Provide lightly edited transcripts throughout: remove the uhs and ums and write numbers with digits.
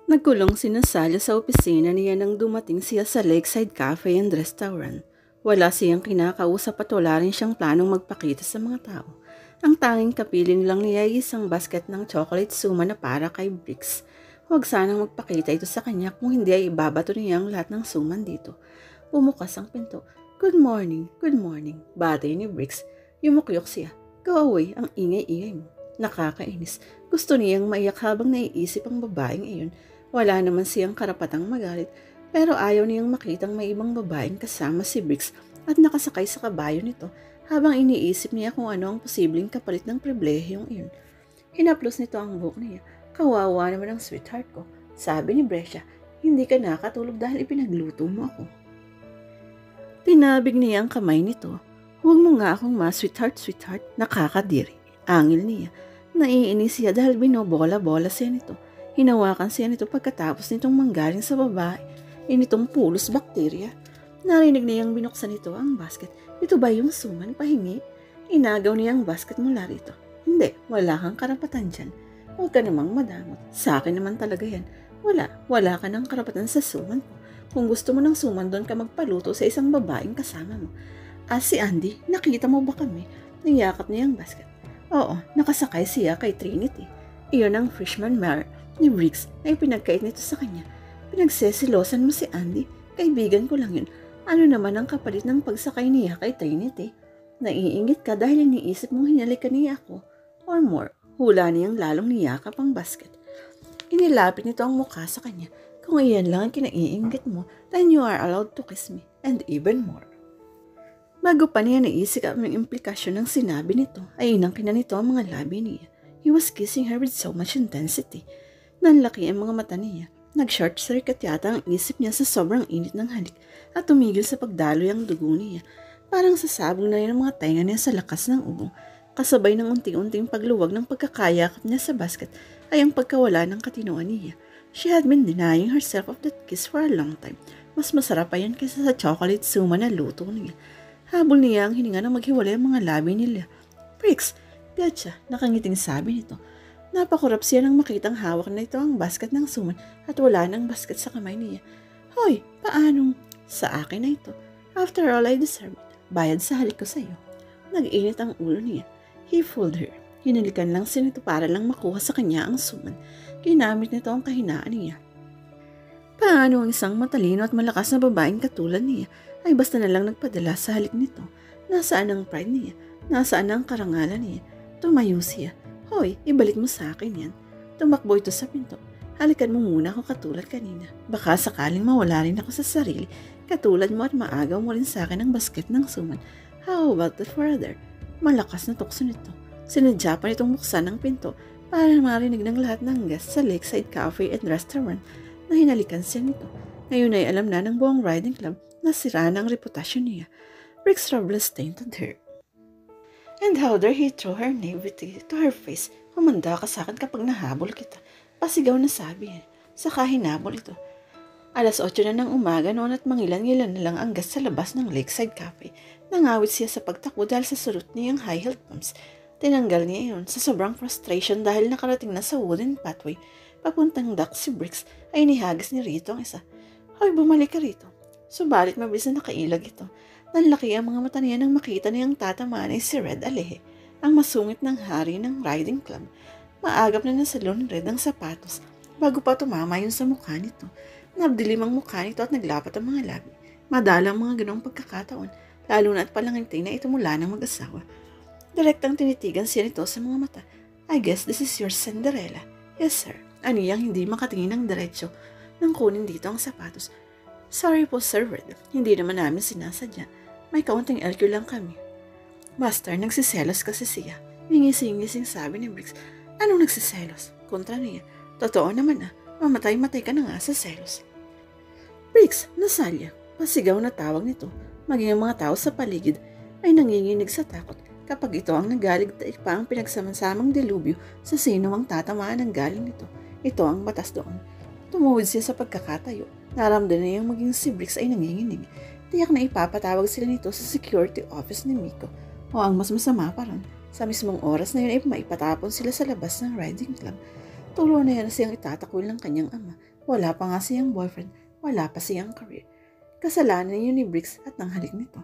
Nagkulong sina Sally sa opisina niya nang dumating siya sa Lakeside Cafe and Restaurant. Wala siyang kinakausap at wala rin siyang planong magpakita sa mga tao. Ang tanging kapiling lang niya ay isang basket ng chocolate suma na para kay Briggs. Huwag sanang magpakita ito sa kanya kung hindi ay ibabato niya ang lahat ng suman dito. Bumukas ang pinto. Good morning, good morning. Batay ni Briggs. Yumukyok siya. Go away, ang ingay-ingay mo. Nakakainis. Gusto niyang maiyak habang naiisip ang babaeng iyon. Wala naman siyang karapatang magalit, pero ayaw niyang makitang may ibang babaeng kasama si Briggs at nakasakay sa kabayo nito habang iniisip niya kung ano ang posibleng kapalit ng pribilehiyong iyon. Hinaplos nito ang buhok niya. Kawawa naman ang sweetheart ko. Sabi ni Brescia, hindi ka nakatulog dahil ipinagluto mo ako. Tinabig niya ang kamay nito. Huwag mo nga akong sweetheart, nakakadiri. Angil niya. Naiinis siya dahil binobola-bola siya nito. Hinawakan siya nito pagkatapos nitong manggaling sa babae. Initong pulos bakterya. Narinig niyang binuksan nito ang basket. Ito ba yung suman? Pahingi? Inagaw niya ang basket mula rito. Hindi, wala kang karapatan dyan. Huwag ka namang madamot. Sa akin naman talaga yan. Wala ka ng karapatan sa suman ko. Kung gusto mo ng suman doon ka magpaluto sa isang babaeng kasama mo. Si Andy, nakita mo ba kami? Niyakap niya ang basket. Oo, nakasakay siya kay Trinity. Iyon ang freshman mare ni Briggs ay pinagkait nito sa kanya. Pinagsesilosan mo si Andy? Kaibigan ko lang yun. Ano naman ang kapalit ng pagsakay niya kay Trinity? Naiingit ka dahil iniisip mong hinalikan niya ako. Or more, hula niyang lalong niyakap ang basket. Inilapit nito ang mukha sa kanya. Kung iyan lang ang kinaiingit mo, then you are allowed to kiss me, and even more. Bago pa niya naisip ang implikasyon ng sinabi nito, ay inangkin na nito ang mga labi niya. He was kissing her with so much intensity. Nanlaki ang mga mata niya. Nag-short circuit yata ang isip niya sa sobrang init ng halik at tumigil sa pagdaloy ang dugo niya. Parang sasabog na rin ang mga tainga niya sa lakas ng ubong. Kasabay ng unti-unting pagluwag ng pagkakayakap niya sa basket ay ang pagkawala ng katinoan niya. She had been denying herself of that kiss for a long time. Mas masarap pa yan kaysa sa chocolate suma na luto niya. Habol niya ang hininga ng maghiwalay ang mga labi nila. Briggs, gotcha, nakangiting sabi nito. Napakurap siya nang makitang hawak na ito ang basket ng suman at wala ng basket sa kamay niya. Hoy, paanong? Sa akin na ito. After all, I deserve it. Bayad sa halik ko sa iyo. Nag-init ang ulo niya. He fooled her. Hinalikan lang siya nito para lang makuha sa kanya ang suman. Ginamit nito ang kahinaan niya. Paano ang isang matalino at malakas na babaeng katulad niya ay basta na lang nagpadala sa halik nito? Nasaan ang pride niya? Nasaan ang karangalan niya? Tumayo siya. Hoy, ibalik mo sa akin yan. Tumakbo ito sa pinto. Halikan mo muna ako katulad kanina. Baka sakaling mawala rin ako sa sarili, katulad mo at maagaw mo rin sa akin ang basket ng suman. How about the further? Malakas na tukso nito. Sinadya pa nitong buksan ng pinto para marinig ng lahat ng guests sa Lakeside Cafe and Restaurant na hinalikan siya nito. Ngayon ay alam na ng buong riding club na sira na ang reputasyon niya. Briggs Robles tainted her. And how dare he throw her naivety to her face? Humanda ka sa akin kapag nahabol kita. Pasigaw na sabi niya. Saka hinabol ito. 8:00 na ng umaga noon at mangilan-ngilan na lang ang gas sa labas ng Lakeside Cafe. Nangawit siya sa pagtakbo dahil sa surot niyang high-heeled pumps. Tinanggal niya iyon sa sobrang frustration dahil nakarating na sa wooden pathway. Papuntang dock si Briggs ay inihagis ni Rito ang isa. Hoy, bumalik ka rito. Subalit mabilis na nakailag ito. Nanlaki ang mga mata niya nang makita niyang tatamaan ay si Red Aleje, ang masungit ng hari ng riding club. Maagap na nasalon ni Red ang sapatos bago pa tumama yun sa mukha nito. Nabdilim ang mukha nito at naglapat ang mga labi. Madalang mga ganong pagkakataon, lalo na at palangintay na ito mula ng mag-asawa. Direktang tinitigan siya nito sa mga mata. I guess this is your Cinderella. Yes, sir. Aniyang hindi makatingin ng diretsyo nang kunin dito ang sapatos. Sorry po, Sir Red. Hindi naman namin sinasadya. May kaunting LQ lang kami. Master, nagsiselos kasi siya. Ningisi-ngising sabi ni Briggs. Anong nagsiselos? Kontra niya. Totoo naman mamatay-matay ka na nga sa selos. Briggs, nasalya. Pasigaw na tawag nito. Maging ang mga tao sa paligid ay nanginginig sa takot kapag ito ang nagaligtaik pa ang pinagsamansamang delubyo sa sino ang tatamaan ng galing nito. Ito ang batas doon. Tumuwid siya sa pagkakatayo. Naramdaman niya yung maging si Briggs ay nanginginig. Tiyak na ipapatawag sila nito sa security office ni Miko. O ang mas masama pa ron, sa mismong oras na yun ay maipatapon sila sa labas ng riding club. Tulo na yan siyang itatakwil ng kanyang ama. Wala pa nga siyang boyfriend, wala pa siyang career. Kasalanan niyo ni Briggs at nang halik nito.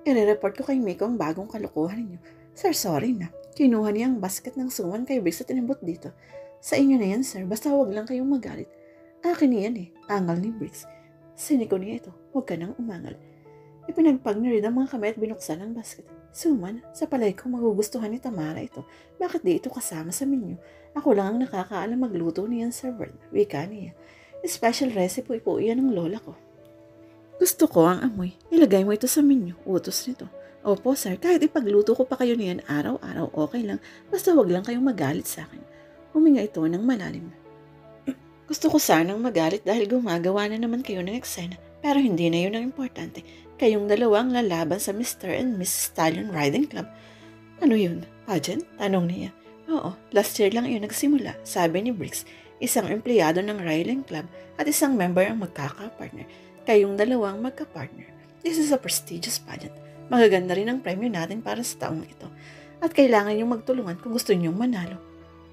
I-report ko kay Miko ang bagong kalokohan ninyo. Sir, sorry na. Kinuha niya ang basket ng suman kay Briggs at inabot dito. Sa inyo na yan, sir. Basta huwag lang kayong magalit. Akin niyan eh. Angal ni Briggs. Siniko niya ito. Huwag ka nang umangal. Ipinagpag na rin ang mga kamay at binuksan ang basket. Suman, sa palay ko magugustuhan ni Tamara ito. Bakit di ito kasama sa menu? Ako lang ang nakakaalam magluto niyan, Sir Vern. Wika niya. Special recipe po iyan ng lola ko. Gusto ko ang amoy. Ilagay mo ito sa menu. Utos nito. Opo, sir. Kahit ipagluto ko pa kayo niyan araw-araw, okay lang. Basta wag lang kayong magalit sa akin. Huminga ito ng malalim. Gusto ko sanang magalit dahil gumagawa na naman kayo ng eksena. Pero hindi na yun ang importante. Kayong dalawang lalaban sa Mr. and Mrs. Stallion Riding Club. Ano yun? Pageant? Tanong niya. Oo, last year lang yun nagsimula, sabi ni Briggs. Isang empleyado ng Riding Club at isang member ang magkaka-partner. Kayong dalawang magka-partner. This is a prestigious pageant. Magaganda rin ang premyo natin para sa taong ito. At kailangan niyong magtulungan kung gusto niyong manalo.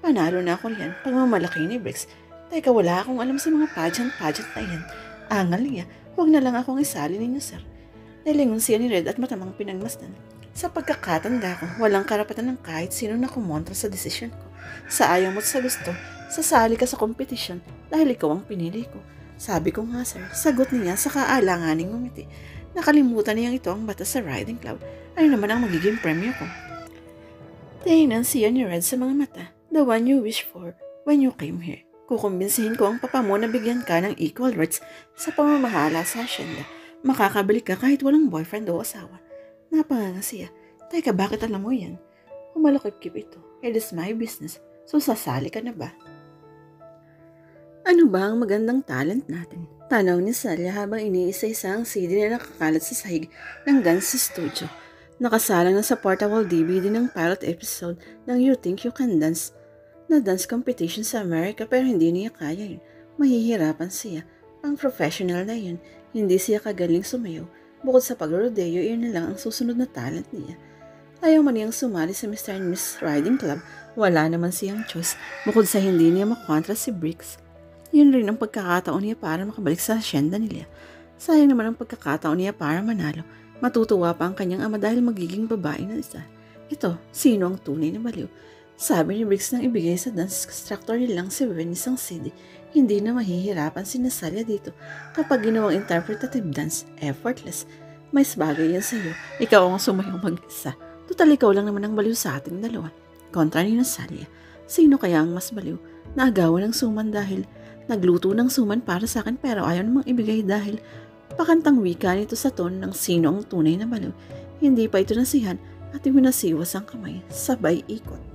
Panalo na ako riyan, pagmamalaki ni Briggs. Teka, wala akong alam sa mga pageant na yan. Angal niya, huwag na lang akong isali ninyo, sir. Nilingon siya ni Red at matamang pinagmasdan. Sa pagkakatanda ko, walang karapatan ng kahit sino na kumontra sa desisyon ko. Sa ayaw mo't sa gusto, sasali ka sa kompetisyon dahil ikaw ang pinili ko. Sabi ko nga, sir, sagot niya sa kaalanganing ngumiti. Nakalimutan niyang ito ang batas sa riding club. Ano naman ang magiging premyo ko? Tingnan siya ni Red sa mga mata. The one you wish for when you came here. Kukumbinsihin ko ang papa mo na bigyan ka ng equal rights sa pamamahala sa asyenda. Makakabalik ka kahit walang boyfriend o asawa. Napanganga siya. Teka, bakit alam mo yan? Umalakip-kip ito. It is my business. So sasali ka na ba? Ano ba ang magandang talent natin? Tanaw ni Salya habang iniisa-isa ang CD na nakakalat sa sahig ng Dance Studio. Nakasalang na sa portable DVD ng pilot episode ng You Think You Can Dance na dance competition sa Amerika pero hindi niya kaya yun. Mahihirapan siya. Ang professional na yun. Hindi siya kagaling sumayaw. Bukod sa pag-rodeo, yun na lang ang susunod na talent niya. Ayaw man niyang sumali sa Mr. and Miss Riding Club. Wala naman siyang choice bukod sa hindi niya makontra si Briggs. Yun rin ang pagkakataon niya para makabalik sa asyenda nila. Sayang naman ang pagkakataon niya para manalo. Matutuwa pa ang kanyang ama dahil magiging babae na isa. Ito, sino ang tunay na baliw? Sabi ni Briggs nang ibigay sa dance instructor nilang si Venice ang CD. Hindi na mahihirapan si Nasalya dito kapag ginawang interpretative dance, effortless. Mas bagay yan sa'yo. Ikaw ang sumayaw mag-isa. Total ikaw lang naman ang baliw sa ating dalawa. Kontra ni Nasalya. Sino kaya ang mas baliw? Naagawan ng suman dahil nagluto ng suman para sa akin pero ayaw namang ibigay dahil pakantang wika nito sa ton ng sino ang tunay na baliw. Hindi pa ito nasihan at iminasiwas ang kamay. Sabay ikot.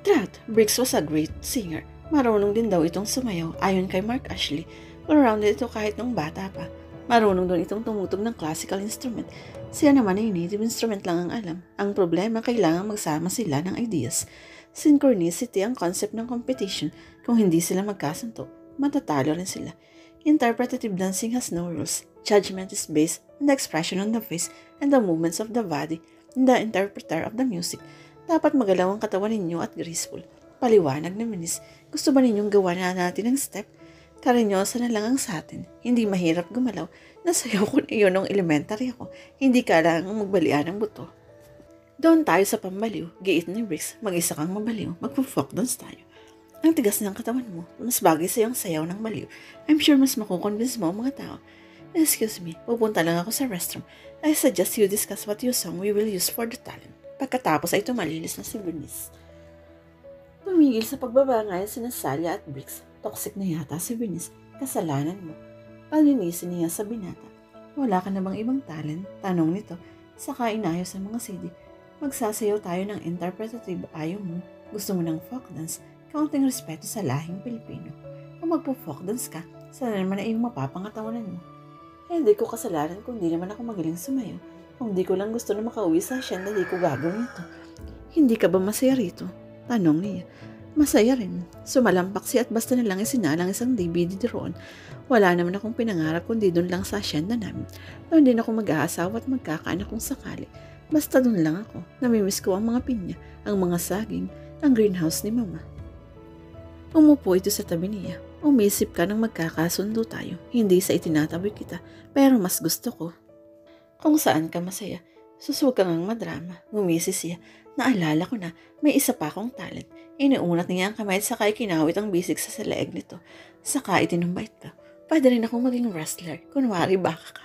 Dad, Briggs was a great singer. Marunong din daw itong sumayaw ayon kay Mark Ashley. Well-rounded ito kahit nung bata pa. Marunong doon itong tumutog ng classical instrument. Siya naman ay native instrument lang ang alam. Ang problema, kailangan magsama sila ng ideas. Synchronicity ang concept ng competition. Kung hindi sila magkasanto, matatalo rin sila. Interpretative dancing has no rules. Judgment is based on the expression on the face and the movements of the body and the interpreter of the music. Dapat magalaw ang katawan ninyo at graceful. Paliwanag na Minis. Gusto ba ninyong gawa na natin ang step? Karinyosa na lang ang sa atin. Hindi mahirap gumalaw. Nasayaw ko na yun nung elementary ako. Hindi kailangang magbalian ng buto. Doon tayo sa pambaliw. Giit ni Briggs. Mag-isa kang mabaliw. Magpo-folk dance tayo. Ang tigas ng katawan mo. Mas bagay sa iyong sayaw ng baliw. I'm sure mas makukonvince mo ang mga tao. Excuse me. Pupunta lang ako sa restroom. I suggest you discuss what you song we will use for the talent. Pagkatapos ay tumalilis na si Bernice. Tumigil sa pagbabangay si Nasalya at Briggs. Toxic na yata si Bernice. Kasalanan mo. Palinisin niya sa binata. Wala ka na bang ibang talent? Tanong nito. Saka inayos ang mga CD. Magsasayaw tayo ng interpretative ayaw mo. Gusto mo ng folk dance. Kaunting respeto sa lahing Pilipino. Kung magpo-folk dance ka, sana naman ay iyong mapapangatawanan mo. Hindi ko kasalanan kung di naman ako magaling sumayaw. Kung di ko lang gusto na makauwi sa asyenda, di ko gagawin ito. Hindi ka ba masaya rito? Tanong niya. Masaya rin. Sumalampak siya at basta na lang isinalang isang DVD roon. Wala naman akong pinangarap kundi doon lang sa asyenda namin. Doon din ako mag-aasawa at magkakaanak kung sakali. Basta doon lang ako. Namimiss ko ang mga pinya, ang mga saging, ang greenhouse ni Mama. Umupo ito sa tabi niya. Umisip ka ng magkakasundo tayo, hindi sa itinataboy kita, pero mas gusto ko. Kung saan ka masaya, suswag ka ngang madrama. Ngumisi siya. Naalala ko na, may isa pa akong talent. Inuunat niya ang kamay at saka ikinawit ang bisig sa leeg nito. Saka itinumbait ka. Pwede rin akong maging wrestler. Kunwari baka ka.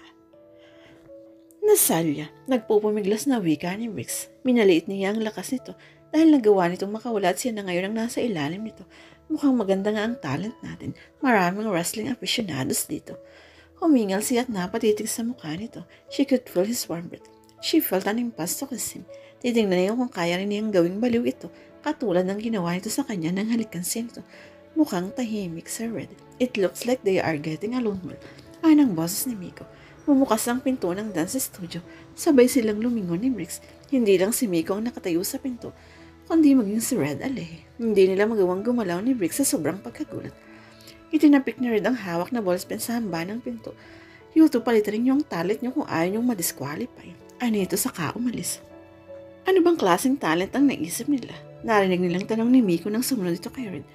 Nasalya, nagpupumiglas na wika ni Briggs. Minaliit niya ang lakas nito dahil nagawa nitong makawala at siya na ngayon ang nasa ilalim nito. Mukhang maganda nga ang talent natin. Maraming wrestling aficionados dito. Humingal siya at napatitig sa mukha nito. She could feel his warm breath. She felt an impulse to kiss him. Titignan niya kung kaya rin niyang gawing baliw ito, katulad ng ginawa nito sa kanya ng halikan siya nito. Mukhang tahimik, Sir Red. It looks like they are getting along well. Anang boses ni Miko. Bumukas ang pinto ng dance studio. Sabay silang lumingon ni Briggs. Hindi lang si Miko ang nakatayo sa pinto, kundi maging si Red Aleje. Hindi nila magawang gumalaw ni Briggs sa sobrang pagkagulat. Itinapik ni Red ang hawak na ballpen sa hamba ng pinto. Yuto, palitan rin yung talent niyo kung ayaw niyong madisqualify. Ano ito saka umalis? Ano bang klaseng talent ang naisip nila? Narinig nilang tanong ni Miko nang sumunod ito kay Red.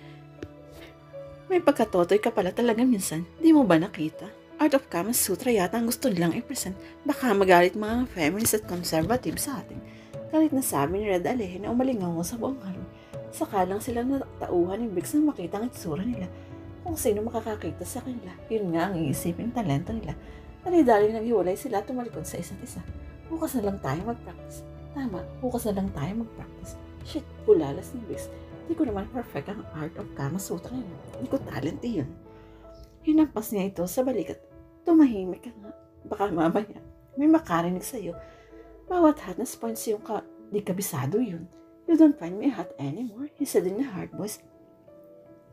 May pagkatotoy ka pala talaga minsan. Di mo ba nakita? Art of Kama Sutra yata ang gusto nilang i-present. Baka magalit mga feminist at conservative sa atin. Galit na sabi ni Red Aleje na umalingaw sa buong halo. Saka lang silang natauhan ni Briggs nang makita ang itsura nila. Kung sino makakakita sa kanila, yun nga ang iisipin talento nila. Dali-dali naghiwalay sila at tumalikod sa isa't isa. Bukas na lang tayo mag-practice. Tama, bukas na lang tayo mag-practice. Shit, bulalas ni Briggs. Di ko naman perfect ang Art of Kama Sutra yun. Hindi ko talent yun. Hinampas niya ito sa balikat. Tumahimik ka nga. Baka mamaya may makarinig sa'yo. Bawat hotness points yung di kabisado yun. You don't find me hot anymore, he said in a hard voice.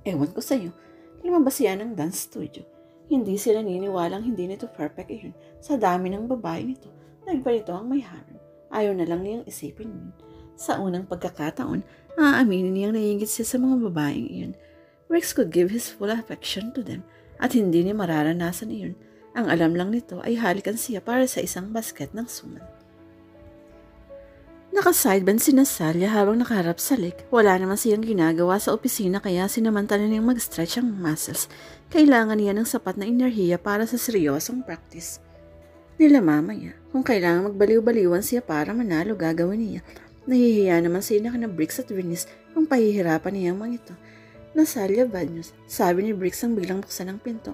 Ewan ko sa'yo. Lumabas yan ng dance studio. Hindi sila niniwalang hindi nito perfect yun. Sa dami ng babae nito, nagparito ang may harem. Ayaw na lang niyang isipin yun. Sa unang pagkakataon, aaminin niyang naiingit siya sa mga babaeng iyon. Rex could give his full affection to them at hindi niya mararanasan iyon. Ang alam lang nito ay halikan siya para sa isang basket ng suman. Naka-sideband si Nasalya habang nakaharap sa lake. Wala naman siyang ginagawa sa opisina kaya sinamantala niyang mag-stretch ang muscles. Kailangan niya ng sapat na enerhiya para sa seryosong practice. Nila mamaya, kung kailangan magbaliw-baliwan siya para manalo, gagawin niya. Nahihiya naman siya na Briggs at Venice kung pahihirapan niya ang mga ito. Nasalya, bad news. Sabi ni Briggs ang biglang buksan ng pinto.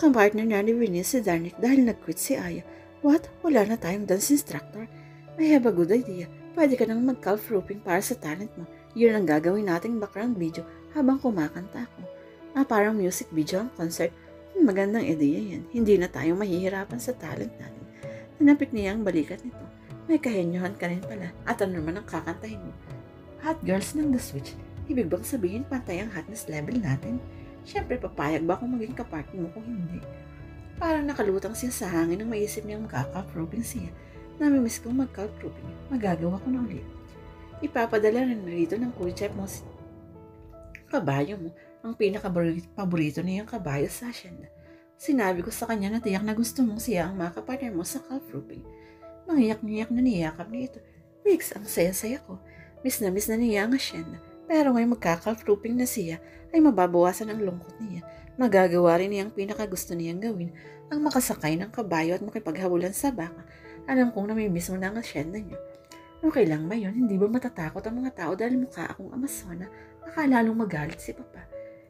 Kapartner niya ni Venice si Darnick dahil nag-quit si Aya. What? Wala na tayong dance instructor? I have a good idea. Pwede ka nang mag-calf roping para sa talent mo. Yun ang gagawin nating background video habang kumakanta ako. Parang music video ang concert. Magandang ideya yan. Hindi na tayo mahihirapan sa talent natin. Tinapik niya ang balikat nito. May kahenyohan ka rin pala. At ano naman ang kakantahin mo? Hot girls ng The Switch. Ibig bang sabihin pantay ang hotness level natin? Siyempre papayag ba kung maging kapartner mo kung hindi? Parang nakalutang siya sa hangin nang maisip niyang magka-calf roping siya. Namimiss kong mag-calf roping. Magagawa ko na ulit. Ipapadala rin rito ng cool chef mo si kabayo mo. Ang pinaka-paborito niyang kabayo sa asyenda. Sinabi ko sa kanya na tiyak na gusto mong siya ang makapartner mo sa calf roping. Mangiyak-ngiyak na niyakap niya ito. Briggs, ang saya-saya ko. Miss na niya ang asyenda. Pero ngayong magka-calf roping na siya, ay mababawasan ang lungkot niya. Magagawa rin niya ang pinaka-gusto niyang gawin, ang makasakay ng kabayo at makipaghabulan sa baka. Alam kong namimiss mo na ang asyenda niya. Okay lang ba yun? Hindi ba matatakot ang mga tao dahil mukha akong Amazona? Baka lalong magalit si Papa.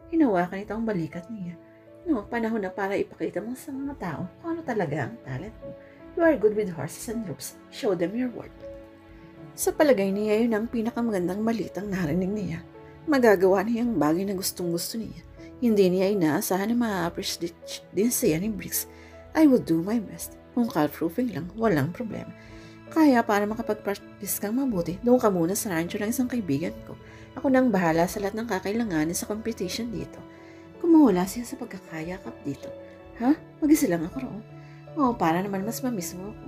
Hinawakan ito ang balikat niya. No, panahon na para ipakita mo sa mga tao kung ano talaga ang talent mo. You are good with horses and ropes. Show them your worth. Sa palagay niya, yun ang pinakamagandang balitang narinig niya. Magagawa niya ang bagay na gustong-gusto niya. Hindi niya inaasahan na ma-appreciate din siya ni Briggs. I will do my best. Kung calf roping lang, walang problema. Kaya para makapag-practice kang mabuti, doon ka muna sa rancho ng isang kaibigan ko. Ako nang bahala sa lahat ng kakailanganin sa competition dito. Kumuwala siya sa pagkakayakap dito. Ha? Mag-isa lang ako roon. Oo, para naman mas mamiss mo ako.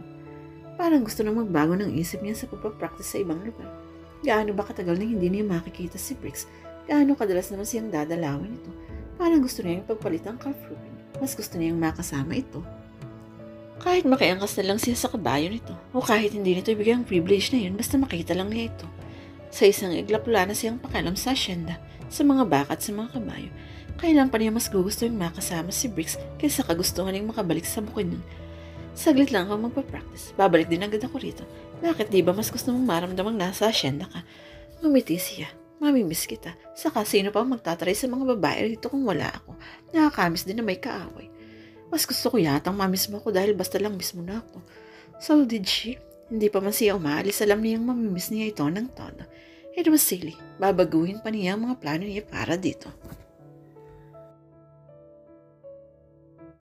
Parang gusto nang magbago ng isip niya sa pagpapractice sa ibang lugar. Gaano ba katagal na hindi niya makikita si Briggs? Gaano kadalas naman siyang dadalawin ito? Parang gusto niyang ipagpalit ang calf roping. Mas gusto niyang makasama ito. Kahit makiangkas na lang siya sa kabayo nito, o kahit hindi nito ibigay ang privilege na yun, basta makita lang niya ito. Sa isang iglap wala na siyang pakialam sa asyenda. sa mga baka at sa mga kabayo. Kailan pa niya mas gusto yung makasama si Briggs kaysa kagustuhan niyang makabalik sa bukid nun. Saglit lang ako magpa-practice. Babalik din agad ako rito. Bakit di ba mas gusto mong maramdamang nasa asyenda ka? Ngumiti siya. Mamimiss kita. Saka sino pa ang magtatry sa mga babae rito kung wala ako? Nakakamiss din na may kaaway. Mas gusto ko yatang mamiss mo ako dahil basta lang miss mo na ako. So did she? Hindi pa man siya umaalis, alam niyang mamimiss niya ito ng todo. It was silly. Babaguhin pa niya ang mga plano niya para dito.